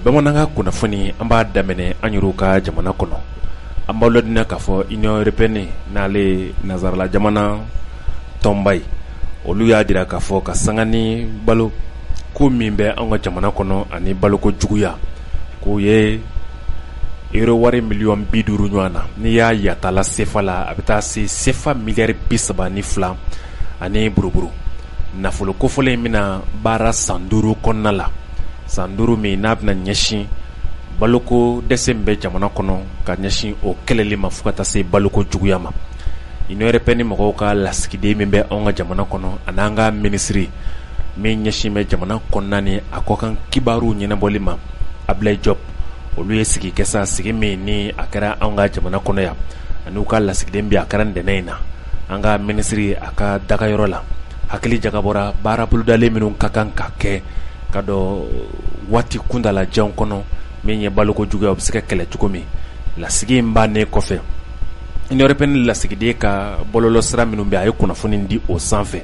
Bamananga kunnafoni an b'a daminɛ an yɛrɛw ka jamana kɔnɔ. An b'a lɔdina k'a fɔ Union européenne n'ale nazarala jamana tɔnba ye. Olu y'a jira k'a fɔ ka sanga ni balo ko min bɛ an ka jamana kɔnɔ ani baloko juguya k'o ye euro wari miliyɔn 50 ɲɔgɔn na. N'i y'a yatala CFA la a bɛ taa se CFA miliyari 32 ani buruburu. Nafolo kofɔlen in bɛna baara san 5 kɔnɔna la. San 5 min n'a bɛna ɲɛsin baloko dɛsɛ min bɛ jamana kɔnɔ ka ɲɛsin o kɛlɛli ma fo ka taa se baloko juguya ma. Union européenne mɔgɔw ka lasigiden min bɛ anw ka jamana kɔnɔ ani an ka ministre min ɲɛsin bɛ jamana kɔnɔna ni a kɔ kan kibaru ɲɛnabɔli ma, Ablaye Diop, olu ye sigi kɛ sa, sigi min ni a kɛra anw ka jamana kɔnɔ yan ani u ka lasigiden bɛ a kɛra ntɛnɛn in na. An ka ministre a ka dagayɔrɔ la hakili jagabɔra baara bolodalen minnu ka kan ka kɛ ka dɔ waati kuntalajanw kɔnɔ min ye baloko juguya o bɛ se ka kɛlɛ cogo min. Lasigi in bannen kɔfɛ Union européenne lasigiden ka bɔlɔlɔ sira minnu bɛ a ye kunnafoni di o sanfɛ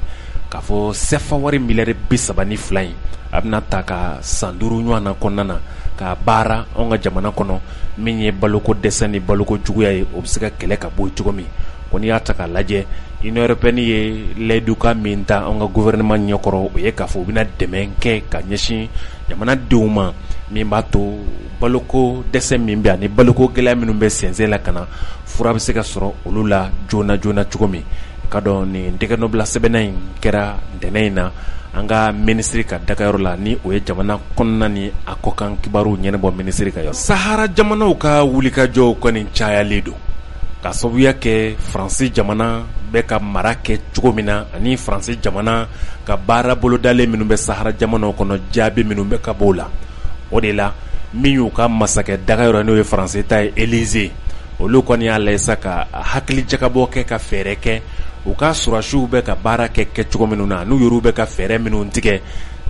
k'a fɔ CFA wari miliyari 32 in a bɛna ta ka san 5 ɲɔgɔn na kɔnɔna na ka baara anw ka jamana kɔnɔ min ye baloko dɛsɛ ni baloko juguya ye o bɛ se ka kɛlɛ ka bɔ cogo min. Ko n'i y'a ta k'a lajɛ Union européenne ye layiduka min ta an ka gouvernement ɲɛkɔrɔ o ye k'a fɔ u bɛna dɛmɛ kɛ ka ɲɛsin jamanadenw ma min b'a to baloko dɛsɛ min bɛ ani baloko gɛlɛya minnu bɛ sɛnsɛn la ka na fura bɛ se ka sɔrɔ olu la joona joona cogo min. Ka dɔn nin tɛgɛnɔbila sɛbɛnna in kɛra ntɛnɛn in na an ka ministre ka dagayɔrɔ la ni o ye jamana kɔnɔna ni a kɔkan kibaru ɲɛnabɔ ministre ka yɔrɔ. Sahara jamanaw ka wulikajɔw kɔni cayalen don ka sababuya kɛ Faransi jamana bɛ ka mara kɛ cogo min na ani Faransi jamana ka baara bolodalen minnu bɛ Sahara jamanaw kɔnɔ jaabi minnu bɛ ka bɔ la. O de la min y'u ka masakɛ dagayɔrɔ n'o ye Faransi ta ye Élysée, olu kɔni y'a lajɛ sa ka hakili jagabɔ kɛ ka fɛɛrɛ kɛ u ka surasiw bɛ ka baara kɛ cogo minnu na n'u yɛrɛw bɛ ka fɛɛrɛ minnu tigɛ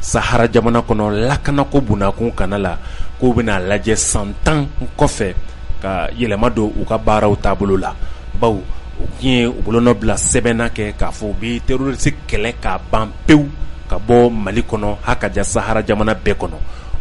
Sahara jamana kɔnɔ lakanako bunakun kana la k'u bɛna lajɛ san 10 kɔfɛ ka yɛlɛma don u ka baaraw taabolo la. Bawo u tun u bolonɔ bila sɛbɛnna kɛ k'a fɔ u bɛ terroriste kɛlɛ k'a ban pewu ka bɔ Mali kɔnɔ hakaja Sahara jamana bɛɛ kɔnɔ.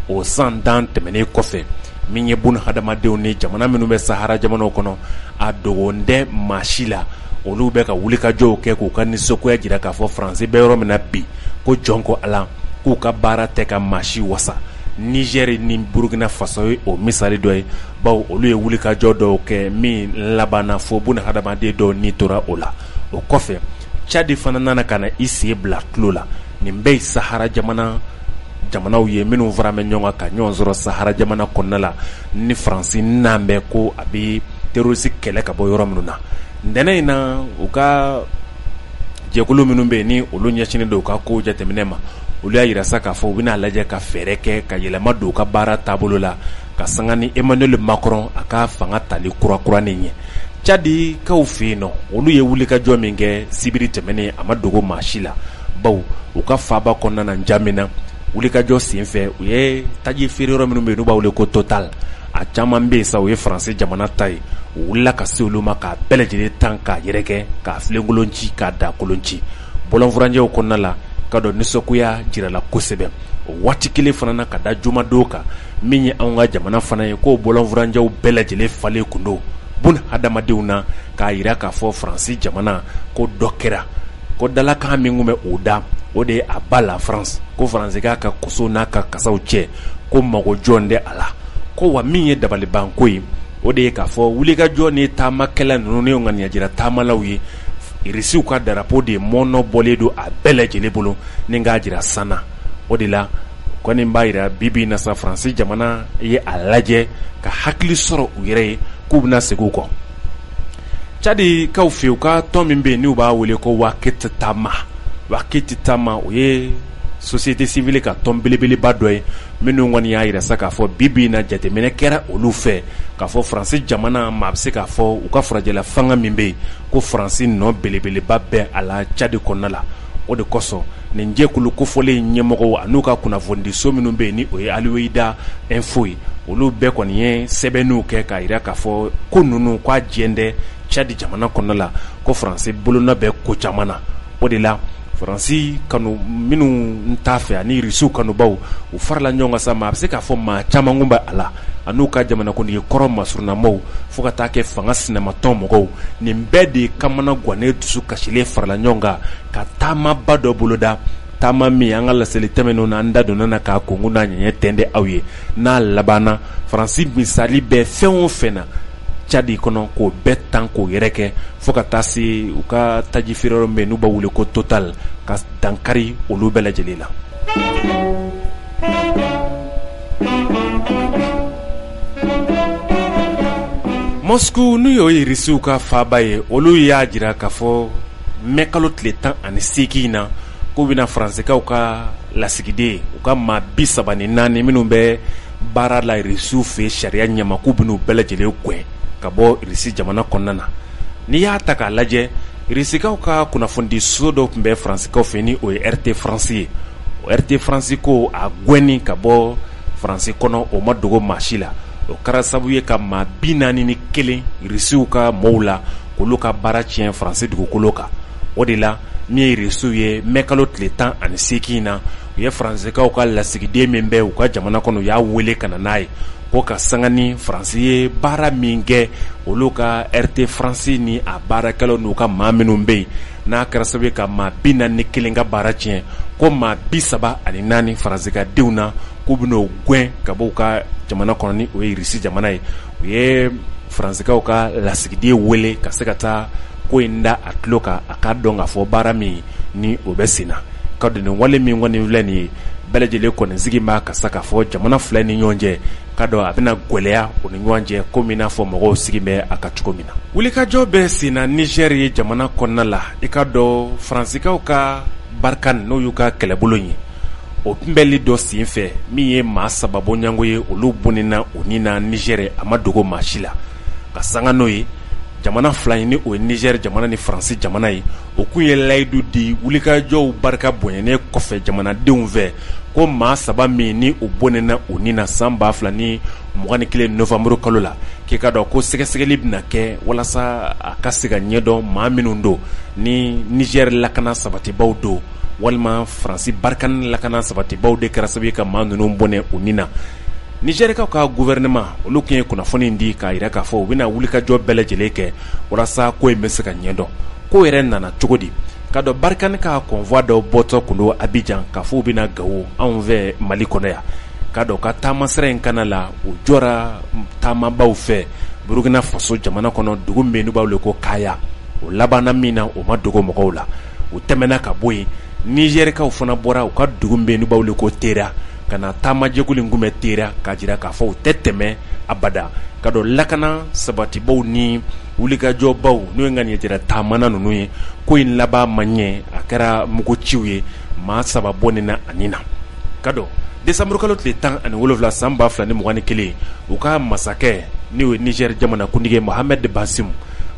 O san 10 tɛmɛnen kɔfɛ min ye bun hadamadenw ni jamana minnu bɛ Sahara jamanaw kɔnɔ a dogon tɛ maa si la. Olu bɛ ka wulikajɔw kɛ k'u ka nisɔngoya jira k'a fɔ Faransi bɛ yɔrɔ min na bi ko jɔn ko Ala k'u ka baara tɛ ka maa si wasa. Niger ni Burkina Faso ye o misali dɔ ye bawo olu ye wulikajɔ dɔw kɛ min labanna fo bun hadamaden dɔw ni tora o la. O kɔfɛ Tchad fana nana ka na i sen bila tulo la. Nin bɛɛ ye Sahara jamanaw ye minnu fara mɛ ɲɔgɔn kan ka ɲɔgɔn sɔrɔ Sahara jamana kɔnɔna la ni Faransi n'an bɛ ko a bɛ terroriste kɛlɛ ka bɔ yɔrɔ minnu na. Ntɛnɛn in na u ka jɛkulu minnu bɛ yen ni olu ɲɛsinnen don u ka kow jateminɛ ma olu y'a jira sa k'a fɔ u bɛna lajɛ ka fɛɛrɛ kɛ ka yɛlɛma don u ka baara taabolo la ka sanga ni Emmanuel Macron a ka fanga tali kura-kuranin ye. Tchadikaw fɛ yen nɔ olu ye wulikajɔ min kɛ sibiri tɛmɛnen a ma dogo maa si la bawo u ka faaba kɔnɔna na Njamena wulikajɔ senfɛ u ye taji feere yɔrɔ minnu bɛ yen n'u b'a wele ko Total a caman bɛ yen sa u ye Faransi jamana ta ye u wulila ka se olu ma k'a bɛɛ lajɛlen tan k'a yɛrɛkɛ k'a filenkolon ci k'a da kolon ci. Bɔlɔnfuranjɛw kɔnɔna la ka dɔn nisɔngoya jirala kosɛbɛ. O waati kelen fana na ka da jumadow kan min ye anw ka jamana fana ye k'o bɔlɔnfuranjɛw bɛɛ lajɛlen falen kun don bun hadamadenw na k'a jira k'a fɔ Faransi jamana ko dɔ kɛra ko dalakan min kun bɛ o da o de ye a ba la France ko Faransi k'a ka koso n'a ka kasaw cɛ ko mago jɔn tɛ a la ko wa min ye dabalibanko ye o de ye k'a fɔ wulikajɔ ni taamakɛla ninnu ni ŋaniyajira taamalaw ye Irisiw ka darapo de mɔnɔ bɔlen don a bɛɛ lajɛlen bolo ni k'a jira sanna. O de la kɔni b'a jira bibi na sa Faransi jamana ye a lajɛ ka hakili sɔrɔ u yɛrɛ ye k'u bɛna segin u kɔ. Tchadikaw fɛ u ka tɔn min bɛ yen n'u b'a wele ko Wakete Tama o ye société civile ka tɔn belebeleba dɔ ye minnu kɔni y'a jira sa k'a fɔ bibi na jateminɛ kɛra olu fɛ k'a fɔ Faransi jamana maa bɛ se k'a fɔ u ka farajɛla fanga min bɛ yen ko Faransi nɔ belebeleba bɛɛ a la Tchad kɔnɔna la. O de kosɔn nin jɛkulu kofɔlen ɲɛmɔgɔw a n'u ka kunnafonidiso minnu bɛ yen ni o ye Alweda Info ye olu bɛɛ kɔni ye sɛbɛnniw kɛ k'a jira k'a fɔ ko ninnu k'a diɲɛ tɛ Tchad jamana kɔnɔna la ko Faransi bolonɔ bɛ ko caman na. O de la Faransi kanu minnu t'a fɛ ani Rusiw kanubaw u farala ɲɔgɔn kan sa, ma a bɛ se k'a fɔ maa caman kun bɛ a la an'u ka jamanakuntigi kɔrɔ masurunamaw fo ka taa kɛ fanga sinamatɔn mɔgɔw. Nin bɛɛ de kamana gannen dusu kasilen farala ɲɔgɔn kan ka taamaba dɔ boloda, taama min an ka laseli tɛmɛnenw na an da donna na k'a kungun n'a ɲɛɲɛ tɛnde aw ye. N'a labanna Faransi misali bɛ fɛn o fɛn na Cadi kɔnɔ k'o bɛɛ tan k'o yɛrɛ kɛ fo ka taa se u ka taji feere yɔrɔ min n'u b'a wele ko Total ka dankari olu bɛɛ lajɛlen la. Moscou n'u y'o Rusiw ka faaba ye, olu y'a jira k'a fɔ mai kalo tile 18 na k'u bɛna Faransikaw ka lasigiden u ka maa 34 minnu bɛ baara la Rusiw fɛ sariya ɲɛma k'u bɛn'u bɛɛ lajɛlen gɛn ka bɔ Rusi jamana kɔnɔna na. N'i y'a ta k'a lajɛ Rusikaw ka kunnafoni so dɔ tun bɛ Faransikaw fɛ ni o ye RT France ye. O RT France ko a gɛnni ka bɔ Faransi kɔnɔ o ma dogo maa si la. O kɛra sababu ye ka maa 41 Rusiw ka mɔɔw la k'olu ka baara tiɲɛ Faransi dugukolo kan. O de la min ye Rusiw ye mai kalo tile 18 na u ye Faransikaw ka lasigiden min bɛ u ka jamana kɔnɔ u y'a wele ka na n'a ye ko ka sanga ni Faransi ye baara min kɛ olu ka RT France ni a baarakɛlaw n'u ka maa minnu bɛ yen n'a kɛra sababu ye ka maa 41 ka baara tiɲɛ ko maa 34 Faransikadenw na k'u bɛn'o gɛn ka bɔ u ka jamana kɔnɔ ni o ye Rusi jamana ye. U ye Faransikaw ka lasigiden wele ka se ka taa ko in da a tulo kan a k'a dɔn k'a fɔ baara min ni o bɛ sen na. Ka don nin wale min kɔni filɛ nin ye bɛɛ lajɛlen kɔni sigi b'a ka sa k'a fɔ jamana fila ni ɲɔgɔn cɛ ka dɔn a bɛna gwɛlɛya o ni ɲɔgɔn cɛ komi i n'a fɔ mɔgɔw sigi bɛ a ka cogo min na. Wulikajɔ bɛ sen na Niger ye jamana kɔnɔna la, i ka dɔn Faransikaw ka Barkhane n'o y'u ka kɛlɛbolo ye o kunbɛnli dɔ sen fɛ min ye maa 3 bɔɲɔgɔnko ye olu bonina o ni na Niger a ma dogo maa si la ka sanga n'o ye jamana fila in ni o ye Niger jamana ni Faransi jamana ye. O kun ye layidu di wulikajɔw barika bonyɛnen kɔfɛ jamanadenw fɛ ko maa 3 min ni o bonina o ni na san 2021 Novembre kalo la k'i ka dɔn ko sɛgɛsɛgɛli bɛna kɛ walasa a ka se ka ɲɛdɔn maa minnu don ni Niger lakana sabatibaw don walima Faransi Barkhane lakana sabatibaw de kɛra sababu ye ka maa ninnu bɔnɛ o ni na. Nigerikaw ka gouvernement olu kun ye kunnafoni di k'a yira k'a fɔ u bɛna wulikajɔ bɛɛ lajɛlen kɛ walasa ko in bɛ se ka ɲɛdɔn. Ko yɛrɛ nana cogo di? Ka dɔn Barkhane ka convoi dɔw bɔtɔ kun don Abidjan k'a fɔ u bɛna Gawo anw fɛ Mali kɔnɔ yan. Ka dɔn ka taamasira in kana la u jɔra taamabaw fɛ Burkina Faso jamana kɔnɔ dugu min n'u b'a wele ko Kaya. O labanna min na o ma dogo mɔgɔw la. U tɛmɛna ka bɔ yen Nigerikaw fana bɔra u ka dugu min n'u b'a wele ko Tera ka na taamajɛkulu in kunbɛn Tera k'a jira k'a fɔ u tɛ tɛmɛ abada. Ka dɔn lakana sabatibaw ni wulikajɔbaw n'o ye ŋaniyagira taamana ninnu ye ko in laban ma ɲɛ a kɛra muguciw ye maa 3 bɔnena ani na. Ka dɔn décembre kalo tile 17 san 2021 u ka masakɛ n'o ye Niger jamana kuntigi Mohamed Bazoum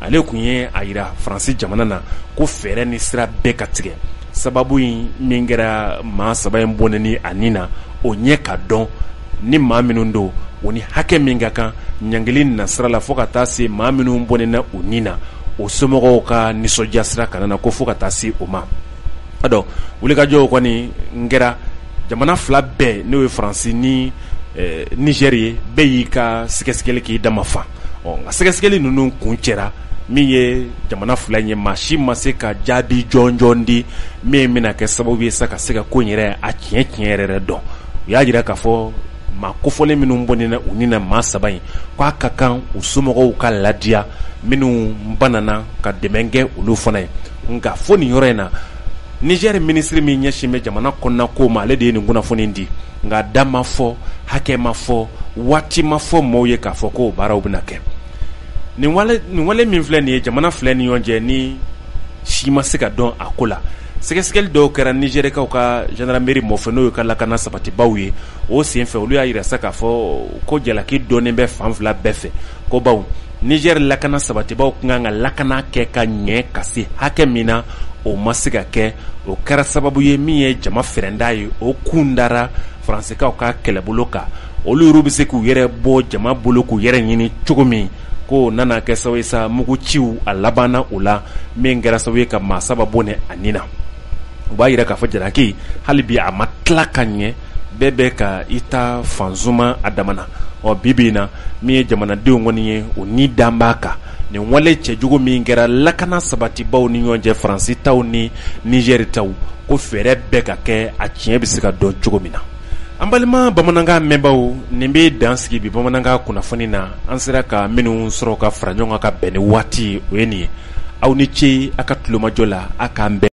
ale kun ye a yira Faransi jamana na ko fɛɛrɛ ni sira bɛɛ ka tigɛ sababu in min kɛra maa 3 in bɔneni ani na o ɲɛ ka dɔn ni maa minnu don o ni hakɛ min ka kan ɲangili nasira la fo ka taa se maa minnu bɔnena o ni na o somɔgɔw ka nisɔndiya sira kana na ko fo ka taa se o ma. A dɔn wulikajɔw kɔni n kɛra jamana fila bɛɛ n'o ye Faransi ni Niger ye bɛɛ y'i ka sɛgɛsɛgɛli k'i dama fa. Nka sɛgɛsɛgɛli ninnu kun cɛra min ye jamana fila in ye maa si ma se ka jaabi jɔnjɔn di min bɛna kɛ sababu ye sa ka se ka ko in yɛrɛ a tiɲɛ yɛrɛ dɔn. U y'a jira k'a fɔ maa kofɔlen minnu bɔnena u ni na maa 3 in k'a ka kan u somɔgɔw ka ladiya minnu banana ka dɛmɛ kɛ olu fana ye. Nka fo nin yɔrɔ in na Niger ministre min ɲɛsin bɛ jamana kɔnɔna ko ma ale de ye nin kunnafoni di nka da ma fɔ hakɛ ma fɔ waati ma fɔ mɔɔw ye k'a fɔ ko o baaraw bɛna kɛ. Nin wale min filɛ nin ye jamana filɛ ni ɲɔgɔn cɛ ni si ma se ka dɔn a ko la. Sɛgɛsɛgɛli dɔw kɛra Nigerikaw ka gendarmerie mɔfɛ n'o ye ka lakana sabatibaw ye o sen fɛ olu y'a yira sa k'a fɔ ko jalaki dɔnnen bɛ fan fila bɛɛ fɛ ko baw Niger lakana sabatibaw kun kan ka lakana kɛ ka ɲɛ ka se hakɛ min na o ma se ka kɛ. O kɛra sababu ye min ye jama fɛrɛnda ye o kun dara Faransikaw ka kɛlɛbolo kan olu yɛrɛ bɛ se k'u yɛrɛ bɔ jama bolo k'u yɛrɛ ɲini cogo min ko nana kɛ sababu ye sa muguciw a labanna o la min kɛra sababu ye ka maa 3 bɔnɛ ani na. u b'a yira k'a fɔ Jalaki hali bi a ma tila ka ɲɛ bɛɛ bɛ ka i ta fanzuma a damana bibi na min ye jamanadenw kɔni ye o ni dan b'a kan nin wale cɛjugu min kɛra lakana sabatibaw ni ɲɔgɔn cɛ Faransi taw ni Niger taw ko fɛɛrɛ bɛɛ ka kɛ a tiɲɛ bɛ se ka dɔn cogo min na. An balima bamanankan mɛnbaw nin bɛ dan sigi bi bamanankan kunnafoni na an sera ka minnu sɔrɔ ka fara ɲɔgɔn kan ka bɛn ni waati o ye nin ye aw ni ce a ka tulomajɔ la a k'an bɛn